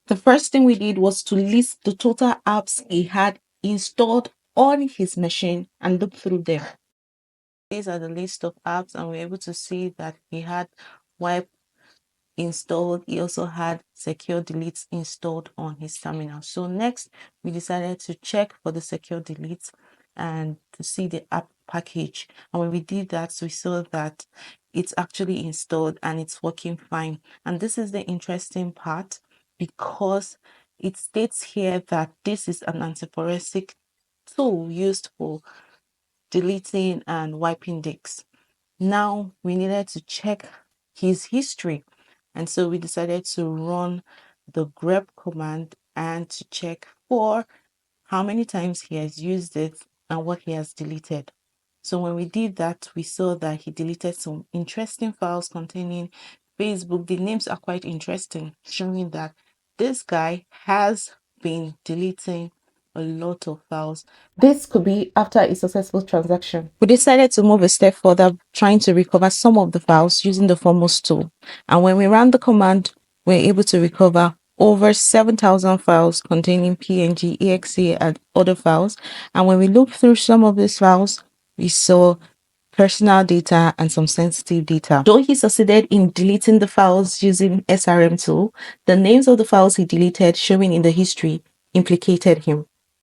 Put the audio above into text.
The first thing we did was to list the total apps he had installed on his machine and look through them. These are the list of apps, and we're able to see that he had wipe installed. He also had secure deletes installed on his terminal. So next, we decided to check for the secure deletes and to see the app package. And when we did that, we saw that it's actually installed and it's working fine. And this is the interesting part, because it states here that this is an antiforensic tool used for deleting and wiping disks. Now we needed to check his history, and so we decided to run the grep command and to check for how many times he has used it and what he has deleted. So when we did that, we saw that he deleted some interesting files containing Facebook. The names are quite interesting, showing that this guy has been deleting a lot of files. This could be after a successful transaction. We decided to move a step further, trying to recover some of the files using the foremost tool. And when we ran the command, we were able to recover over 7,000 files containing PNG, EXE, and other files. And when we looked through some of these files, we saw personal data and some sensitive data. Though he succeeded in deleting the files using SRM tool, the names of the files he deleted showing in the history implicated him.